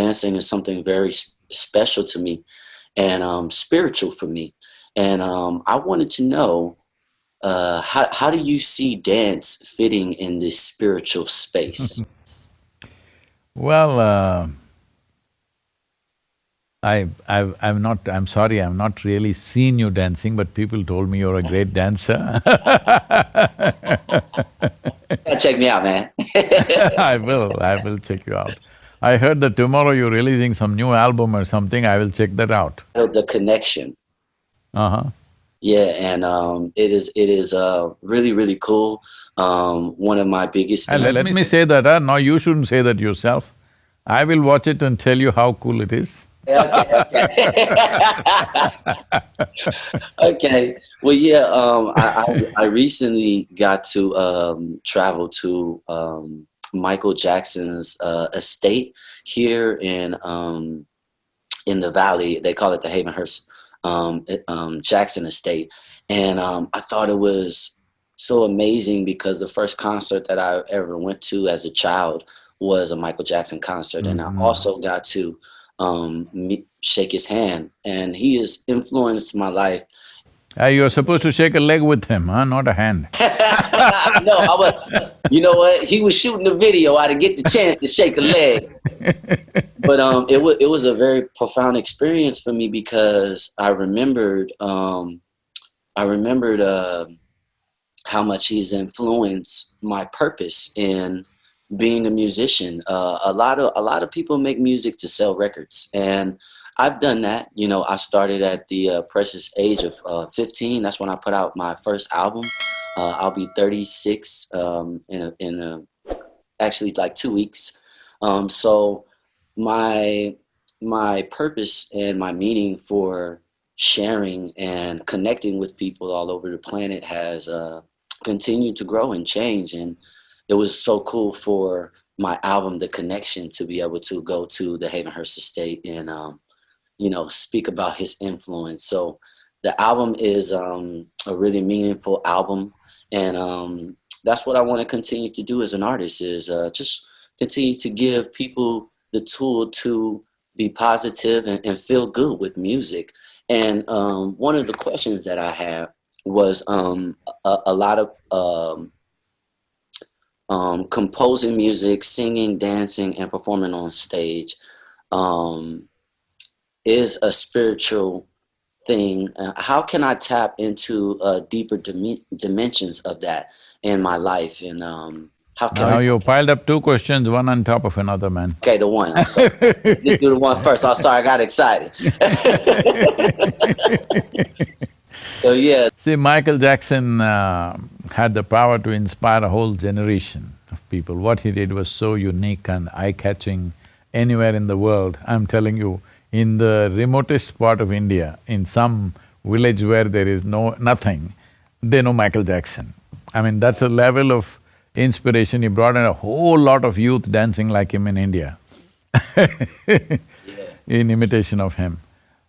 dancing is something very special to me and spiritual for me. And I wanted to know, how do you see dance fitting in this spiritual space? Well, I've not, I'm sorry, I've not really seen you dancing, but people told me you're a great dancer. Gotta check me out, man. I will check you out. I heard that tomorrow you're releasing some new album or something, I will check that out. The connection. Uh-huh. Yeah, and it is really really cool. One of my biggest And let me say that, now you shouldn't say that yourself. I will watch it and tell you how cool it is. okay, okay. Okay. Well, yeah. I recently got to travel to Michael Jackson's estate here in the valley. They call it the Havenhurst Jackson Estate, and I thought it was so amazing because the first concert that I ever went to as a child was a Michael Jackson concert, and I also got to shake his hand, and he has influenced my life. You're supposed to shake a leg with him, huh? Not a hand. No, I was. You know what? He was shooting the video. I didn't get the chance to shake a leg, but it was a very profound experience for me because I remembered how much he's influenced my purpose in being a musician. A lot of people make music to sell records, and I've done that. You know, I started at the precious age of 15. That's when I put out my first album. I'll be 36 in actually like 2 weeks. So my purpose and my meaning for sharing and connecting with people all over the planet has continued to grow and change. And it was so cool for my album, The Connection, to be able to go to the Havenhurst Estate and speak about his influence. So the album is a really meaningful album, and that's what I want to continue to do as an artist is just continue to give people the tool to be positive and feel good with music. And one of the questions that I had was a lot of composing music, singing, dancing, and performing on stage um, is a spiritual thing. How can I tap into deeper dimensions of that in my life? And how can Now I? you piled up two questions, one on top of another, man. Okay, the one. I'm sorry. Let's do the one first. I'm sorry, I got excited. So yeah, See, Michael Jackson had the power to inspire a whole generation of people. What he did was so unique and eye-catching anywhere in the world. I'm telling you, in the remotest part of India, in some village where there is nothing, they know Michael Jackson. I mean, that's a level of inspiration. He brought in a whole lot of youth dancing like him in India in imitation of him.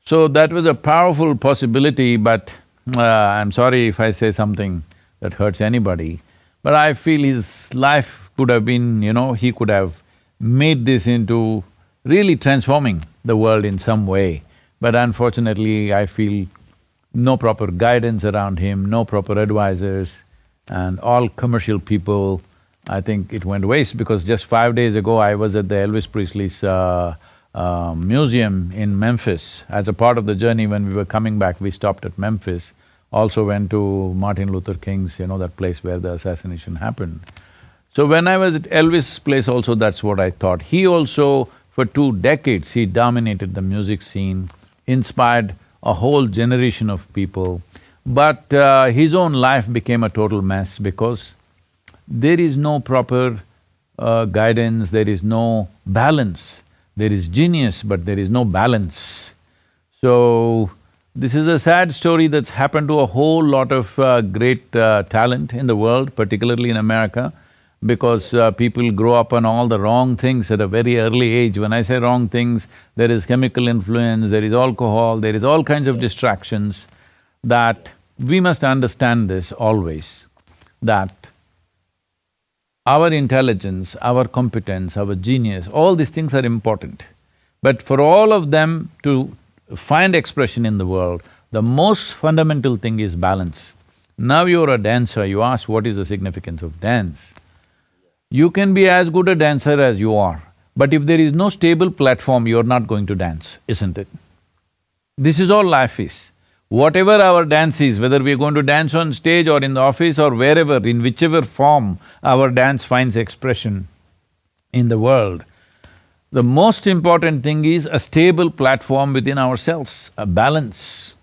So that was a powerful possibility, but I'm sorry if I say something that hurts anybody, but I feel his life could have been, he could have made this into really transforming the world in some way. But unfortunately, I feel no proper guidance around him, no proper advisors, and all commercial people. I think it went waste because just 5 days ago I was at the Elvis Presley's museum in Memphis. As a part of the journey, when we were coming back, we stopped at Memphis. Also went to Martin Luther King's, that place where the assassination happened. So when I was at Elvis' place also, that's what I thought. He also, for 2 decades, he dominated the music scene, inspired a whole generation of people. But his own life became a total mess because there is no proper guidance, there is no balance. There is genius, but there is no balance. So, this is a sad story that's happened to a whole lot of great talent in the world, particularly in America, because people grow up on all the wrong things at a very early age. When I say wrong things, there is chemical influence, there is alcohol, there is all kinds of distractions that we must understand this always, that our intelligence, our competence, our genius, all these things are important. But for all of them to find expression in the world, the most fundamental thing is balance. Now you're a dancer, you ask what is the significance of dance. You can be as good a dancer as you are, but if there is no stable platform, you're not going to dance, isn't it? This is all life is. Whatever our dance is, whether we're going to dance on stage or in the office or wherever, in whichever form our dance finds expression in the world, the most important thing is a stable platform within ourselves, a balance.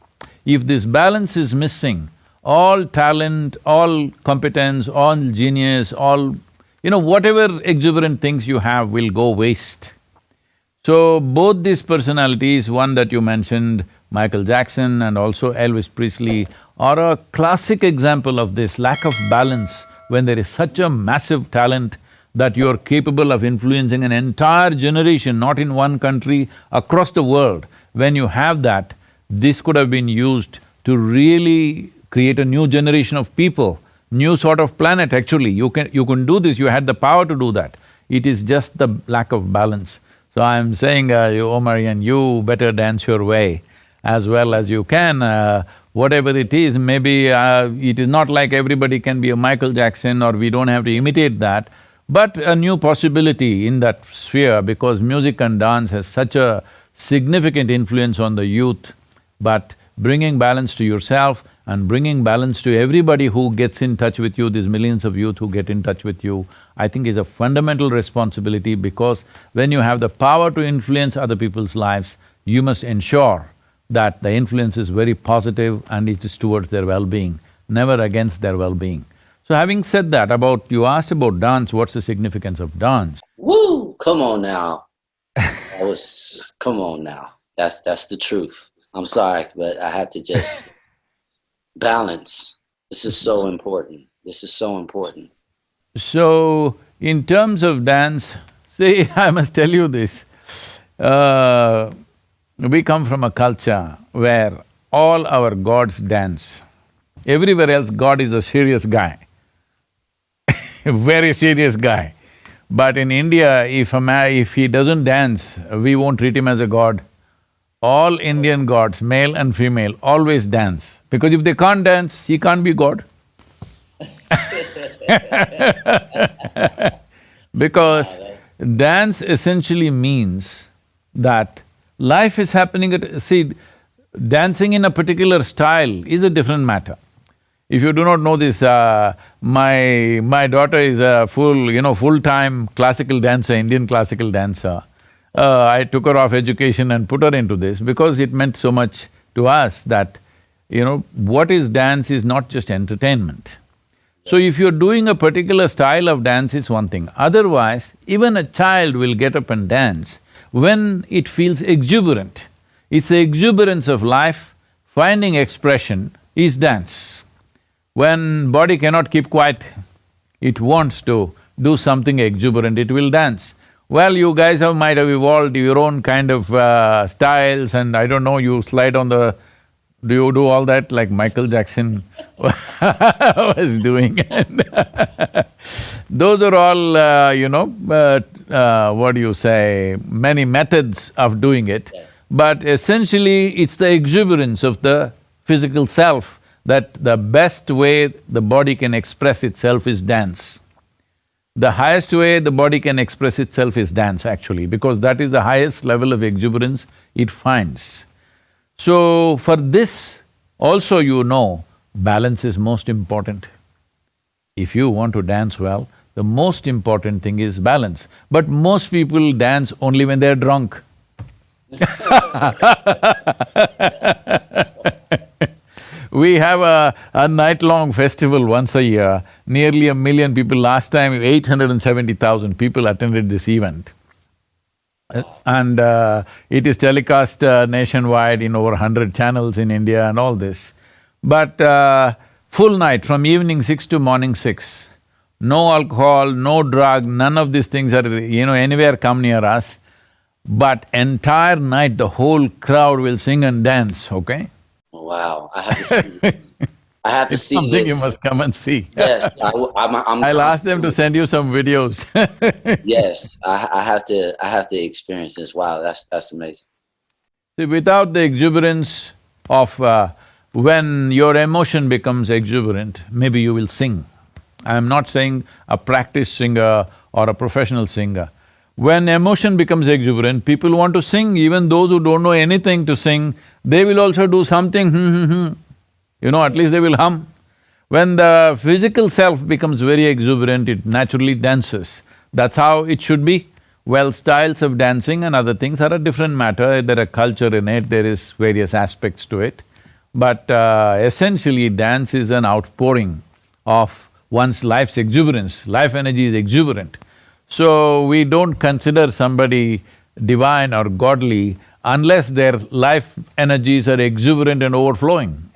If this balance is missing, all talent, all competence, all genius, all… whatever exuberant things you have will go waste. So, both these personalities, one that you mentioned, Michael Jackson and also Elvis Presley, are a classic example of this lack of balance when there is such a massive talent that you're capable of influencing an entire generation, not in one country, across the world. When you have that, this could have been used to really create a new generation of people, new sort of planet actually. You can do this, you had the power to do that. It is just the lack of balance. So I'm saying, Omarian, you better dance your way as well as you can. Whatever it is, maybe it is not like everybody can be a Michael Jackson or we don't have to imitate that, but a new possibility in that sphere because music and dance has such a significant influence on the youth. But bringing balance to yourself and bringing balance to everybody who gets in touch with you, these millions of youth who get in touch with you, I think is a fundamental responsibility because when you have the power to influence other people's lives, you must ensure that the influence is very positive and it is towards their well-being, never against their well-being. So having said that, you asked about dance, what's the significance of dance? Woo! Come on now. Come on now. That's the truth. I'm sorry, but I had to just… balance. This is so important. This is so important. So, in terms of dance, see, I must tell you this, we come from a culture where all our gods dance. Everywhere else, God is a serious guy, a very serious guy. But in India, if he doesn't dance, we won't treat him as a god. All Indian gods, male and female, always dance. Because if they can't dance, he can't be God. Because dance essentially means that life is happening at… See, dancing in a particular style is a different matter. If you do not know this, my daughter is a full-time classical dancer, Indian classical dancer. I took her off education and put her into this because it meant so much to us that what is dance is not just entertainment. So if you're doing a particular style of dance, it's one thing. Otherwise, even a child will get up and dance when it feels exuberant. It's the exuberance of life, finding expression is dance. When body cannot keep quiet, it wants to do something exuberant, it will dance. Well, you guys might have evolved your own kind of styles and I don't know, you slide on the… Do you do all that like Michael Jackson was doing? Those are all, what do you say, many methods of doing it. But essentially, it's the exuberance of the physical self that the best way the body can express itself is dance. The highest way the body can express itself is dance actually, because that is the highest level of exuberance it finds. So, for this also balance is most important. If you want to dance well, the most important thing is balance. But most people dance only when they're drunk. We have a night-long festival once a year, nearly 1 million people. Last time, 870,000 people attended this event. And it is telecast nationwide in over 100 channels in India and all this. But full night, from evening 6 to morning 6, no alcohol, no drug, none of these things are, anywhere come near us. But entire night, the whole crowd will sing and dance, okay? Wow, I have to see. I have to It's see something you it. must come and see. Yes, I'm I'll ask them to constantly. send you some videos. Yes, I have to. I have to experience this. Wow, that's amazing. See, without the exuberance of when your emotion becomes exuberant, maybe you will sing. I am not saying a practiced singer or a professional singer. When emotion becomes exuberant, people want to sing, even those who don't know anything to sing, they will also do something, at least they will hum. When the physical self becomes very exuberant, it naturally dances. That's how it should be. Well, styles of dancing and other things are a different matter, there are culture in it, there is various aspects to it. But essentially, dance is an outpouring of one's life's exuberance, life energy is exuberant. So, we don't consider somebody divine or godly unless their life energies are exuberant and overflowing.